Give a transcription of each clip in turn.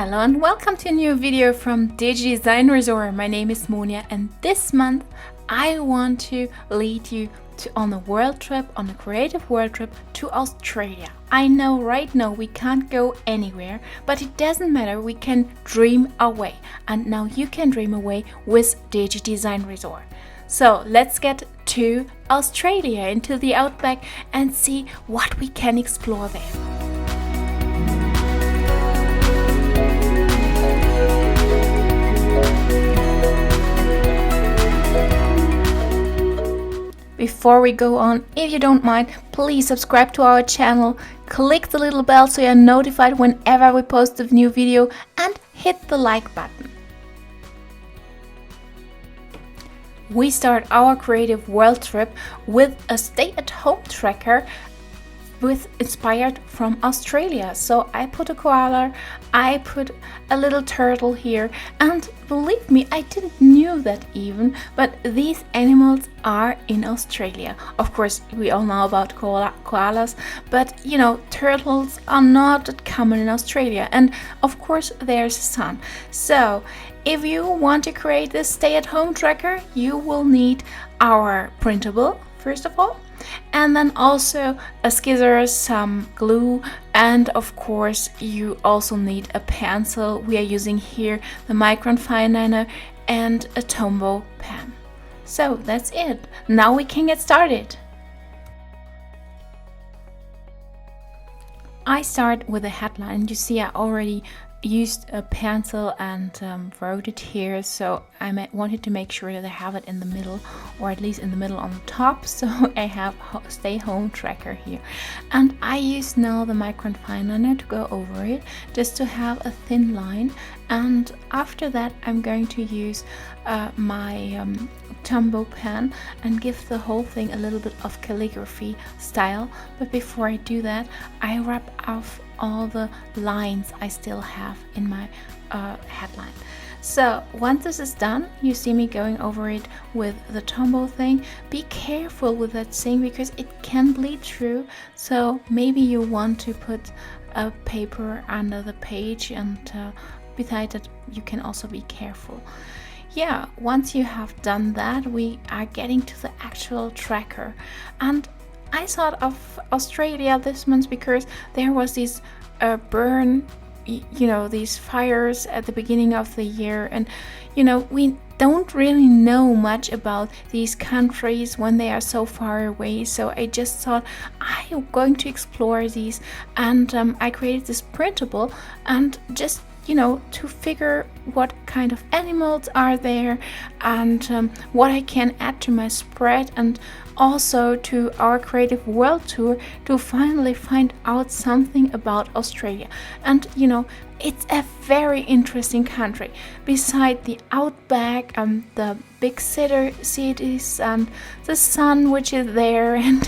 Hello and welcome to a new video from Digidesignresort. My name is Monia and this month I want to lead you on a world trip, on a creative world trip to Australia. I know right now we can't go anywhere, but it doesn't matter, we can dream away. And now you can dream away with Digidesignresort. So let's get to Australia, into the outback, and see what we can explore there. Before we go on, if you don't mind, please subscribe to our channel, click the little bell so you're notified whenever we post a new video, and hit the like button. We start our creative world trip with a stay-at-home tracker inspired from Australia. So I put a koala, I put a little turtle here, and believe me, I didn't knew that even, but these animals are in Australia. Of course, we all know about koalas, but you know, turtles are not that common in Australia, and of course there's sun. So if you want to create this stay-at-home tracker, you will need our printable first of all, and then also a scissors, some glue, and of course you also need a pencil. We are using here the micron fineliner and a Tombow pen. So that's it. Now we can get started. I start with a headline. You see I already used a pencil and wrote it here, so I wanted to make sure that I have it in the middle, or at least in the middle on the top, so I have stay home tracker here. And I use now the micron fineliner to go over it, just to have a thin line, and after that I'm going to use my Tombow pen and give the whole thing a little bit of calligraphy style. But before I do that, I rub off all the lines I still have in my headline. So once this is done, you see me going over it with the Tombow thing. Be careful with that thing because it can bleed through, so maybe you want to put a paper under the page, and besides that you can also be careful. Yeah, once you have done that, we are getting to the actual tracker. And I thought of Australia this month because there was this burn, you know, these fires at the beginning of the year, and you know, we don't really know much about these countries when they are so far away. So I just thought I'm going to explore these, and I created this printable, and just to figure what kind of animals are there, and what I can add to my spread, and also to our creative world tour, to finally find out something about Australia. And it's a very interesting country. Beside the outback and the big cities and the sun which is there, and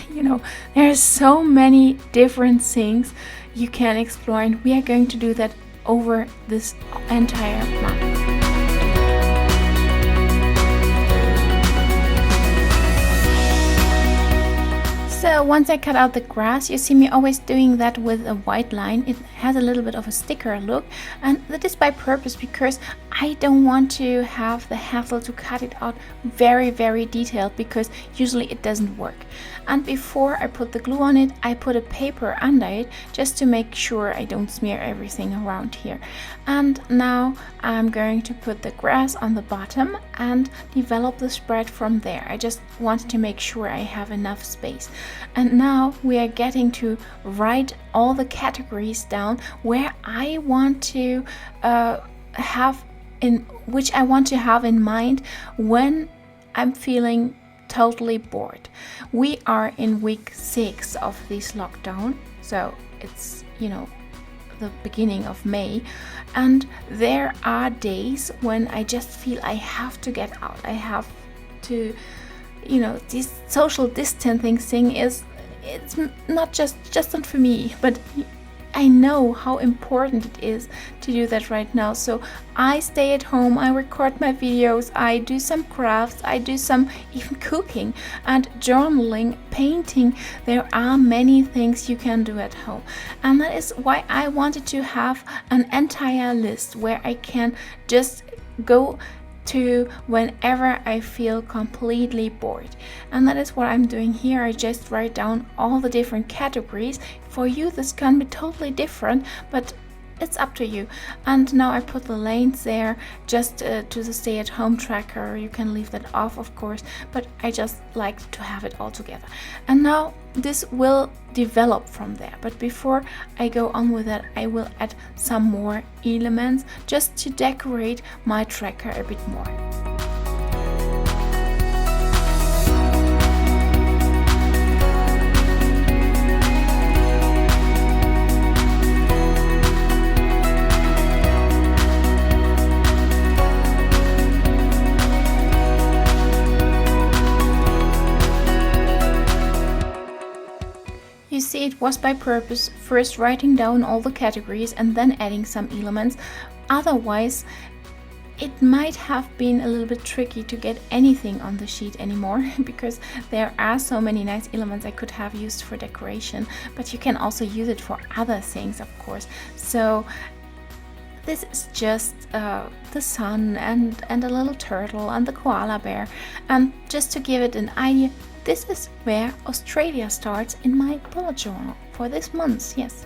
there's so many different things you can explore, and we are going to do that over this entire month. So once I cut out the grass, you see me always doing that with a white line. It has a little bit of a sticker look, and that is by purpose because I don't want to have the hassle to cut it out very, very detailed, because usually it doesn't work. And before I put the glue on it, I put a paper under it just to make sure I don't smear everything around here. And now I'm going to put the grass on the bottom and develop the spread from there. I just wanted to make sure I have enough space. And now we are getting to write all the categories down where I want to which I want to have in mind when I'm feeling totally bored. We are in week 6 of this lockdown, so it's the beginning of May, and there are days when I just feel I have to get out. I have to, this social distancing thing it's not just not for me, but I know how important it is to do that right now. So I stay at home, I record my videos, I do some crafts, I do some even cooking and journaling, painting. There are many things you can do at home. And that is why I wanted to have an entire list where I can just go to whenever I feel completely bored. And that is what I'm doing here. I just write down all the different categories. For you this can be totally different, but it's up to you. And now I put the lanes there just to the stay-at-home tracker. You can leave that off, of course, but I just like to have it all together. And now this will develop from there. But before I go on with that, I will add some more elements just to decorate my tracker a bit more. You see, it was by purpose, first writing down all the categories and then adding some elements. Otherwise, it might have been a little bit tricky to get anything on the sheet anymore because there are so many nice elements I could have used for decoration, but you can also use it for other things, of course. So this is just the sun and a little turtle and the koala bear, and just to give it an idea, this is where Australia starts in my bullet journal for this month, yes.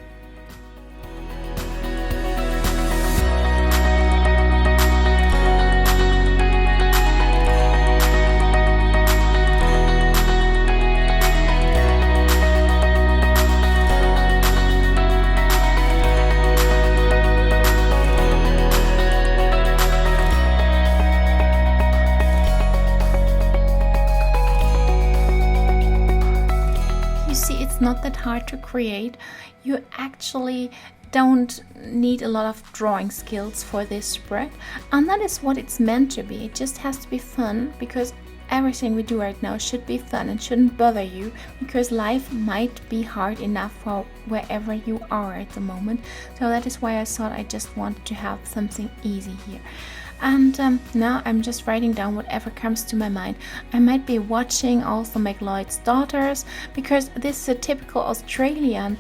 Not that hard to create. You actually don't need a lot of drawing skills for this spread, and that is what it's meant to be. It just has to be fun, because everything we do right now should be fun and shouldn't bother you, because life might be hard enough for wherever you are at the moment. So that is why I thought I just wanted to have something easy here. And now I'm just writing down whatever comes to my mind. I might be watching also McLeod's Daughters, because this is a typical Australian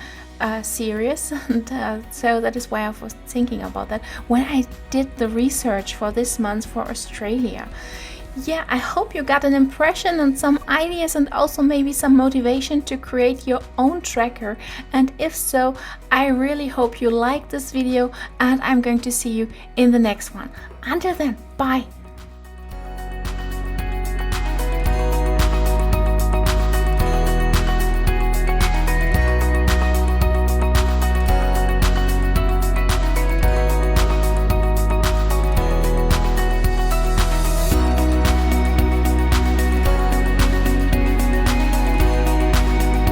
series, and so that is why I was thinking about that when I did the research for this month for Australia. Yeah, I hope you got an impression and some ideas, and also maybe some motivation to create your own tracker. And if so, I really hope you liked this video, and I'm going to see you in the next one. Until then, bye!